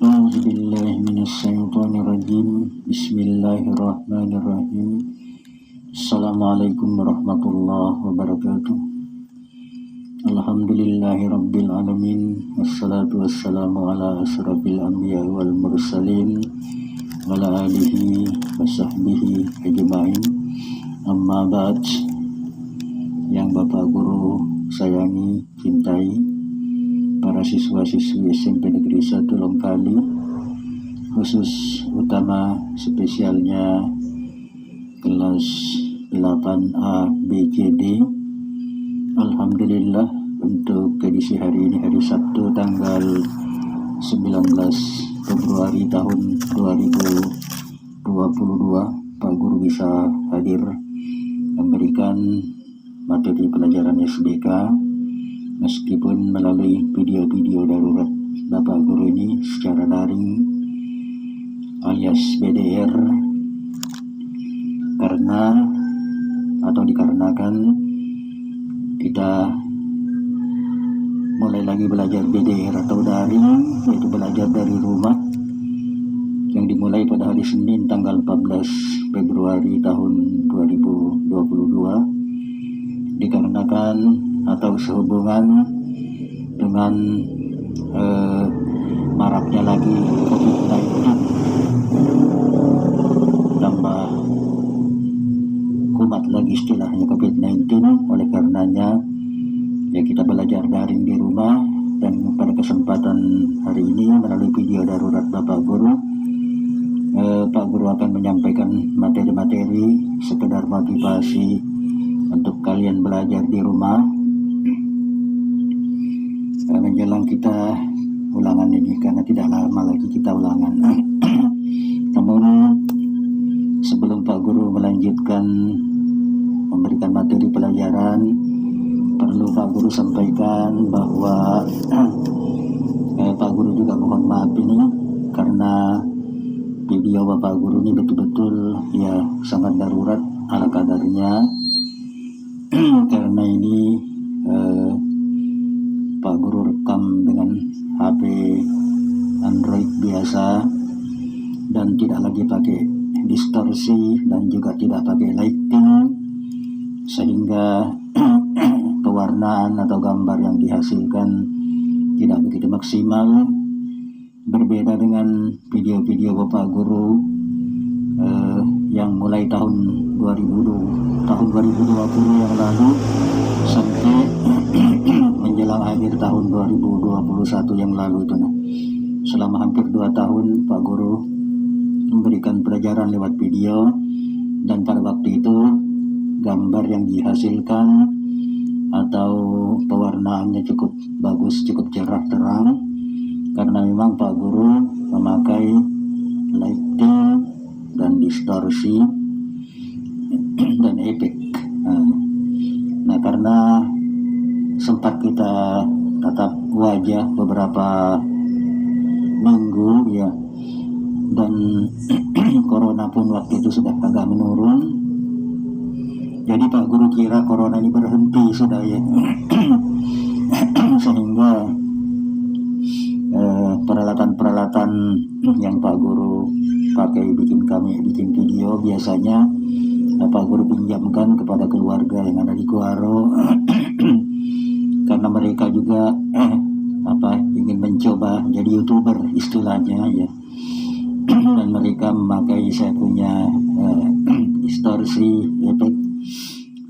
A'udzubillahiminasyaitonirrajim. Bismillahirrahmanirrahim. Assalamualaikum warahmatullahi wabarakatuh. Alhamdulillahirabbil alamin. Wassalatu wassalamu ala asyrafil anbiya wal mursalin wa ala alihi wa sahbihi ajma'in. Amma ba'd. Yang Bapak Guru sayangi, cintai, para siswa-siswi SMP Negeri 1 Longkali, khusus utama spesialnya kelas 8A BCD. Alhamdulillah, untuk edisi hari ini, hari Sabtu tanggal 19 Februari tahun 2022, Pak Guru bisa hadir memberikan materi pelajaran SBK meskipun melalui video-video darurat Bapak Guru ini secara daring alias BDR, dikarenakan kita mulai lagi belajar BDR atau daring, yaitu belajar dari rumah, yang dimulai pada hari Senin tanggal 14 Februari tahun 2022, dikarenakan atau sehubungan dengan maraknya lagi COVID-19, tambah kumat lagi istilahnya COVID-19. Oleh karenanya ya kita belajar daring di rumah, dan pada kesempatan hari ini melalui video darurat Bapak Guru, Pak Guru akan menyampaikan materi-materi sekedar motivasi untuk kalian belajar di rumah menjelang kita ulangan ini, karena tidak lama lagi kita ulangan. Namun sebelum Pak Guru melanjutkan memberikan materi pelajaran, perlu Pak Guru sampaikan bahwa Pak Guru juga mohon maaf ini karena video Bapak Guru ini betul-betul ya sangat darurat ala kadarnya. Karena ini Pak Guru rekam dengan HP Android biasa dan tidak lagi pakai distorsi dan juga tidak pakai lighting, sehingga pewarnaan atau gambar yang dihasilkan tidak begitu maksimal. Berbeda dengan video-video Bapak Guru yang mulai tahun 2020 yang lalu sampai menjelang akhir tahun 2021 yang lalu itu. Selama hampir 2 tahun Pak Guru memberikan pelajaran lewat video, dan pada waktu itu gambar yang dihasilkan atau pewarnaannya cukup bagus, cukup cerah terang, karena memang Pak Guru memakai lighting dan distorsi dan efek. Nah, karena sempat kita tatap wajah beberapa minggu ya, dan corona pun waktu itu sudah agak menurun, jadi Pak Guru kira corona ini berhenti sudah ya. Sehingga peralatan-peralatan yang Pak Guru pakai bikin video biasanya Pak Guru pinjamkan kepada keluarga yang ada di Kuaro karena mereka juga ingin mencoba jadi YouTuber istilahnya ya. Dan mereka memakai saya punya distorsi, efek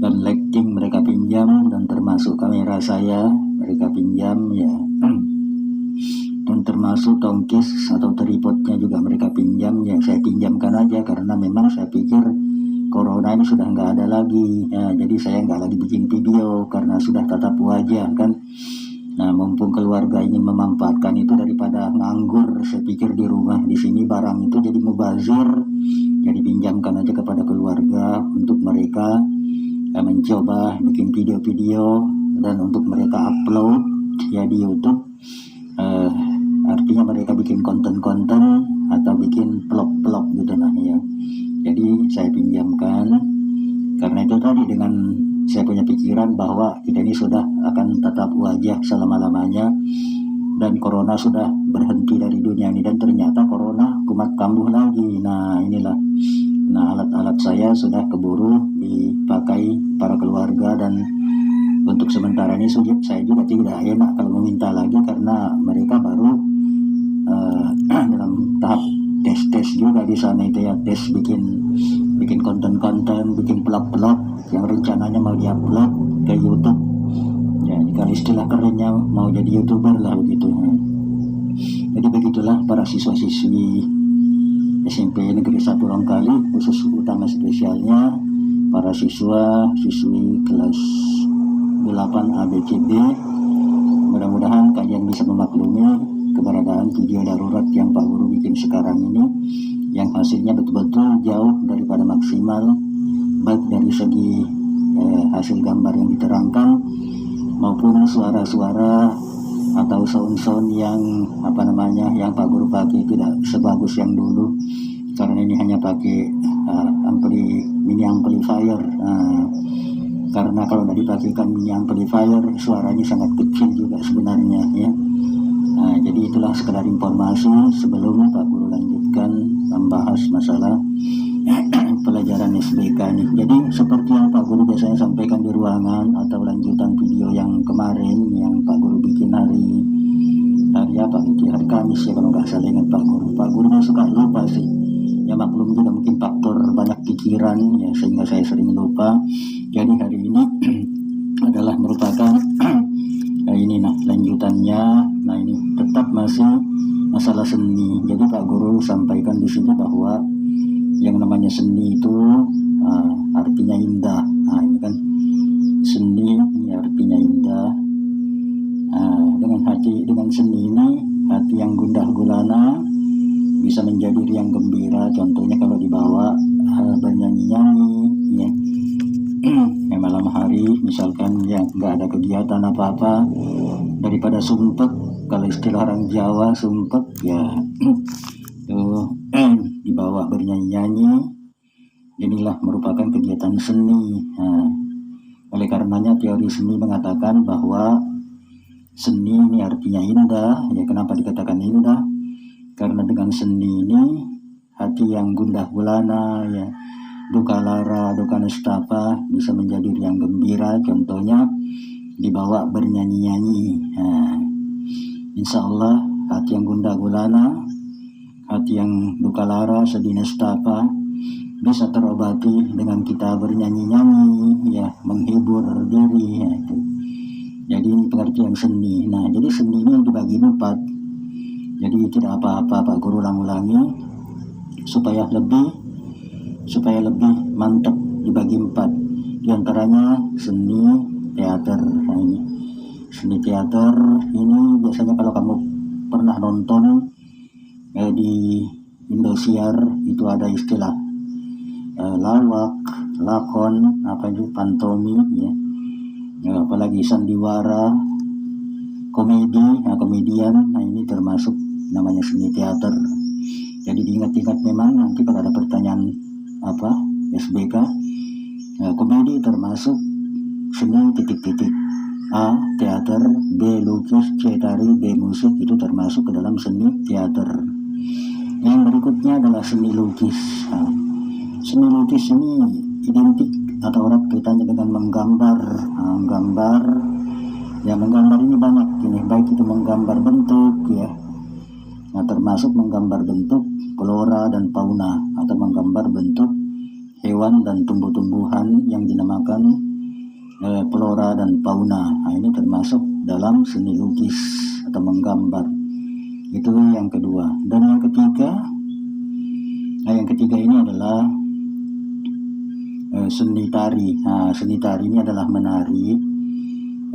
dan lighting mereka pinjam, dan termasuk kamera saya mereka pinjam ya, dan termasuk tongkis atau tripodnya juga mereka pinjam ya. Saya pinjamkan aja karena memang saya pikir corona ini sudah nggak ada lagi ya, jadi saya nggak lagi bikin video karena sudah tatap wajah kan. Nah, mumpung keluarga ingin memanfaatkan itu daripada nganggur, saya pikir di rumah di sini barang itu jadi mubazir, jadi pinjamkan aja kepada keluarga untuk mereka mencoba bikin video-video dan untuk mereka upload ya di YouTube. Artinya mereka bikin konten-konten atau bikin vlog-vlog gitu nah ya. Jadi saya pinjamkan karena itu tadi, dengan saya punya pikiran bahwa kita ini sudah akan tetap wajah selama-lamanya dan corona sudah berhenti dari dunia ini, dan ternyata corona kumat kambuh lagi. Nah inilah, nah alat-alat saya sudah keburu dipakai para keluarga, dan untuk sementara ini saya juga tidak enak kalau meminta lagi karena mereka baru dalam tahap tes juga di sana itu ya, tes bikin konten-konten, bikin vlog-vlog yang rencananya mau diupload ke YouTube. Ya, kalau istilah kerennya mau jadi YouTuber lah begitu. Jadi begitulah para siswa-siswi SMP Negeri 1 Rongkali, khusus utama spesialnya para siswa-siswi kelas 8 ABCD. Mudah-mudahan kalian bisa memaklumi keberadaan video darurat yang Pak Guru bikin sekarang ini, yang hasilnya betul-betul jauh daripada maksimal, baik dari segi hasil gambar yang diterangkan maupun suara-suara atau sound-sound yang yang Pak Guru pakai tidak sebagus yang dulu, karena ini hanya pakai mini amplifier. Karena kalau tidak dipakaikan mini amplifier suaranya sangat kecil juga sebenarnya ya. Jadi itulah sekedar informasi sebelum Pak Guru lanjutkan membahas masalah pelajaran SBK ini. Jadi seperti yang Pak Guru biasanya sampaikan di ruangan atau lanjutan video yang kemarin yang Pak Guru bikin hari Kamis ya kalau nggak salah, ingat Pak Guru. Pak Guru suka lupa sih. Ya maklum juga mungkin faktor banyak pikiran ya sehingga saya sering lupa. Jadi hari ini adalah merupakan lanjutannya. Nah ini tetap masih masalah seni. Jadi Pak Guru sampaikan di sini bahwa yang namanya seni itu artinya indah. Nah ini kan seni ini artinya indah. Dengan seni ini hati yang gundah gulana bisa menjadi riang gembira. Contohnya kalau dibawa bernyanyi-nyanyi ya. Malam hari misalkan ya nggak ada kegiatan apa-apa, daripada sumpek, kalau istilah orang Jawa sumpek ya dibawa bernyanyi-nyanyi, inilah merupakan kegiatan seni. Oleh karenanya teori seni mengatakan bahwa seni ini artinya indah ya. Kenapa dikatakan indah? Karena dengan seni ini hati yang gundah gulana ya, duka lara, duka nestapa bisa menjadi riang gembira. Contohnya dibawa bernyanyi-nyanyi. Insya Allah hati yang gundah gulana, hati yang duka lara, sedih nestapa bisa terobati dengan kita bernyanyi-nyanyi ya, menghibur diri ya, itu. Jadi ini pengertian seni. Nah jadi seni ini dibagi 4. Jadi tidak apa-apa Pak Guru ulangi supaya lebih mantap, dibagi 4. Di antaranya seni teater. Nah ini seni teater ini biasanya kalau kamu pernah nonton di Indosiar itu ada istilah lawak, lakon, pantomi ya. Apalagi sandiwara, komedi, komedian. Nah ini termasuk namanya seni teater. Jadi diingat-ingat memang nanti kalau ada pertanyaan SBK, komedi termasuk seni titik-titik. A. Teater, B. Lukis, C. Tari, D. Musik, itu termasuk ke dalam seni teater. Yang berikutnya adalah seni lukis. Seni lukis ini identik atau erat kaitannya dengan menggambar. Menggambar ini banyak ini, baik itu menggambar bentuk ya. Nah termasuk menggambar bentuk flora dan fauna atau menggambar bentuk hewan dan tumbuh-tumbuhan yang dinamakan flora dan fauna. Nah ini termasuk dalam seni lukis atau menggambar. Itu yang kedua. Dan yang ketiga ini adalah seni tari. Nah, seni tari ini adalah menari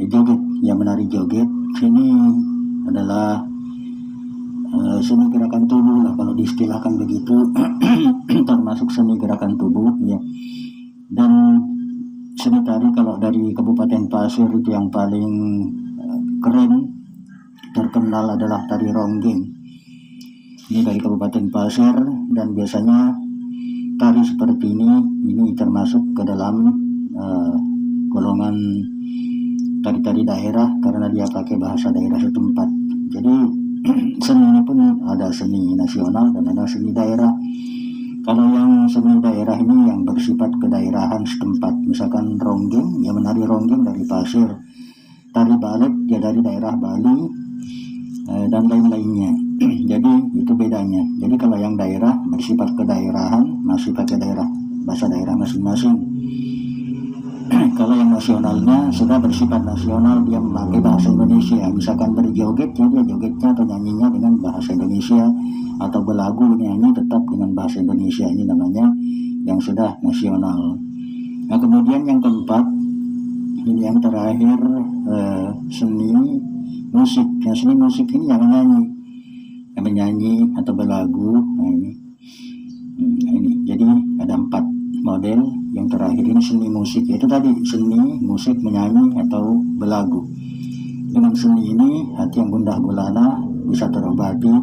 joget. Ya menari joget ini adalah seni gerakan tubuh lah kalau diistilahkan begitu. Termasuk seni gerakan tubuh ya. Dan seni tari kalau dari Kabupaten Pasir itu yang paling keren, terkenal adalah tari ronggeng. Ini dari Kabupaten Pasir, dan biasanya tari seperti ini termasuk ke dalam golongan tari-tari daerah karena dia pakai bahasa daerah setempat. Jadi seni ini pun ada seni nasional dan ada seni daerah. Kalau yang seni daerah ini yang bersifat kedaerahan setempat, misalkan ronggeng, ya menari ronggeng dari Pasir, tari balet ya dari daerah Bali, dan lain-lainnya. Jadi itu bedanya. Jadi kalau yang daerah bersifat kedaerahan masih pakai daerah bahasa daerah masing-masing. Kalau yang nasionalnya sudah bersifat nasional, dia memakai bahasa Indonesia. Misalkan berjoget, ya dia jogetnya atau nyanyinya dengan bahasa Indonesia, atau berlagu nyanyi tetap dengan bahasa Indonesia. Ini namanya yang sudah nasional. Nah kemudian yang keempat, ini yang terakhir, seni musik. Nah seni musik ini yang menyanyi atau berlagu. Nah ini jadi ada 4 model. Yang terakhir ini seni musik, yaitu tadi seni musik menyanyi atau berlagu. Dengan seni ini hati yang gundah gulana bisa terobati,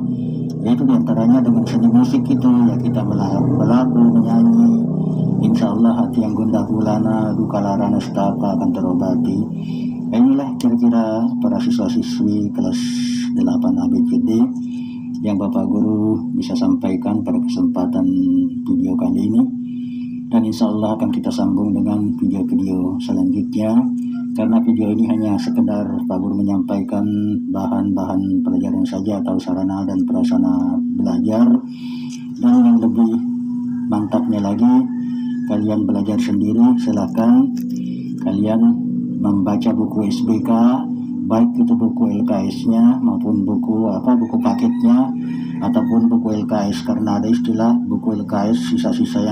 yaitu diantaranya dengan seni musik itu ya kita berlagu menyanyi, insya Allah hati yang gundah gulana duka lara nestapa akan terobati. Inilah kira-kira para siswa-siswi kelas 8 ABCD yang Bapak Guru bisa sampaikan pada kesempatan video kali ini. Dan insya Allah akan kita sambung dengan video-video selanjutnya, karena video ini hanya sekedar Pak Guru menyampaikan bahan-bahan pelajaran saja atau sarana dan prasarana belajar. Dan yang lebih mantapnya lagi, kalian belajar sendiri. Silakan kalian membaca buku SBK, baik itu buku LKS-nya maupun buku paketnya ataupun buku LKS, karena ada istilah buku LKS sisa-sisa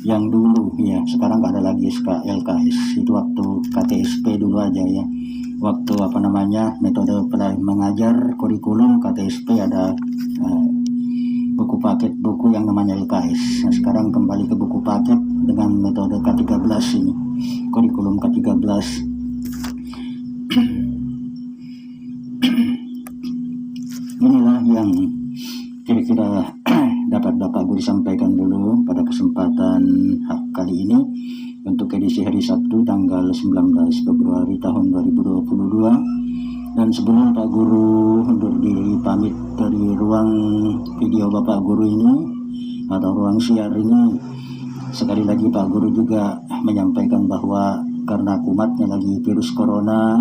yang dulu ya, sekarang nggak ada lagi LKS. Itu waktu KTSP dulu aja ya, waktu metode mengajar kurikulum KTSP ada buku paket buku yang namanya LKS. Nah sekarang kembali ke buku paket dengan metode K13 ini, kurikulum K13. Inilah yang kira-kira dapat Bapak Guru sampaikan dulu pada kesempatan kali ini untuk edisi hari Sabtu tanggal 19 Februari tahun 2022. Dan sebelum Pak Guru undur diri pamit dari ruang video Bapak Guru ini atau ruang siar ini, sekali lagi Pak Guru juga menyampaikan bahwa karena kumatnya lagi virus corona,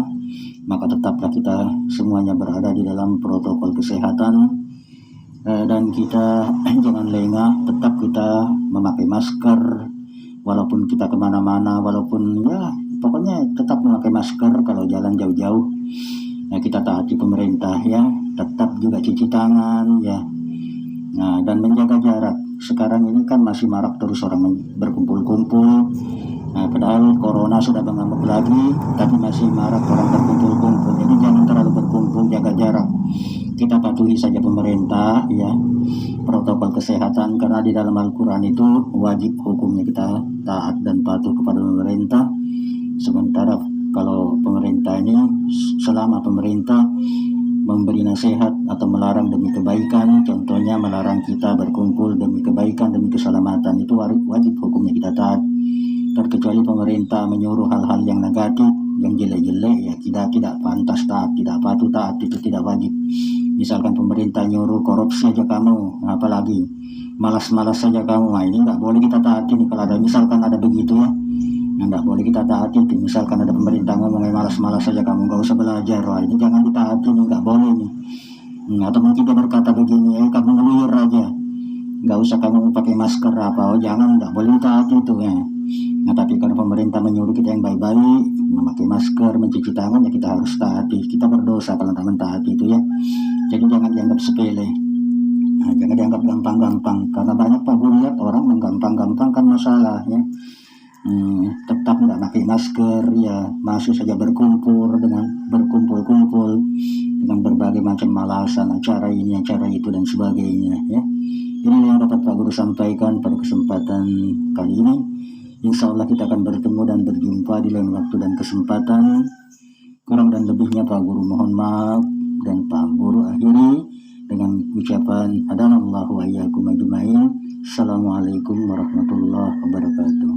maka tetaplah kita semuanya berada di dalam protokol kesehatan. Dan kita jangan lengah, tetap kita memakai masker walaupun kita kemana-mana, walaupun ya pokoknya tetap memakai masker kalau jalan jauh-jauh. Nah kita taati pemerintah ya, tetap juga cuci tangan ya. Nah dan menjaga jarak. Sekarang ini kan masih marak terus orang berkumpul-kumpul. Nah padahal corona sudah mengamuk lagi, tapi masih marak orang berkumpul-kumpul. Jadi jangan terlalu berkumpul, jaga jarak. Kita patuhi saja pemerintah ya, protokol kesehatan, karena di dalam Al-Quran itu wajib hukumnya kita taat dan patuh kepada pemerintah. Sementara kalau pemerintah ini, selama pemerintah memberi nasihat atau melarang demi kebaikan, contohnya melarang kita berkumpul demi kebaikan, demi keselamatan, itu wajib hukumnya kita taat. Terkecuali pemerintah menyuruh hal-hal yang negatif, yang jelek-jelek, ya kita tidak pantas taat, tidak patuh taat, itu tidak wajib. Misalkan pemerintah nyuruh korupsi aja kamu, apalagi malas-malas saja kamu, nah ini nggak boleh kita taati nih. Kalau ada misalkan ada begitu ya, nggak boleh kita taati. Misalkan ada pemerintah ngomong malas-malas saja kamu, nggak usah belajar, wah ini jangan ditaati nih, nggak boleh nih. Atau mungkin dia berkata begini, kamu ngeluyur aja, nggak usah kamu pakai masker apa, jangan, nggak boleh ditaati itu ya. Nah tapi kalau pemerintah menyuruh kita yang baik-baik, memakai masker, mencuci tangan, ya kita harus taati. Kita berdosa kalau tak mentaati itu ya. Jadi jangan dianggap sepele. Nah, jangan dianggap gampang-gampang, karena banyak Pak Guru lihat orang menggampang-gampangkan masalah ya. Tetap nggak pakai masker ya, masih saja berkumpul dengan berbagai macam alasan, acara ini, acara itu dan sebagainya ya. Ini yang dapat Pak Guru sampaikan pada kesempatan kali ini. Insya Allah kita akan bertemu dan berjumpa di lain waktu dan kesempatan. Kurang dan lebihnya Pak Guru mohon maaf, dan Pak Guru akhiri dengan ucapan hadanallahu wa iyyakum ajmain. Assalamualaikum warahmatullahi wabarakatuh.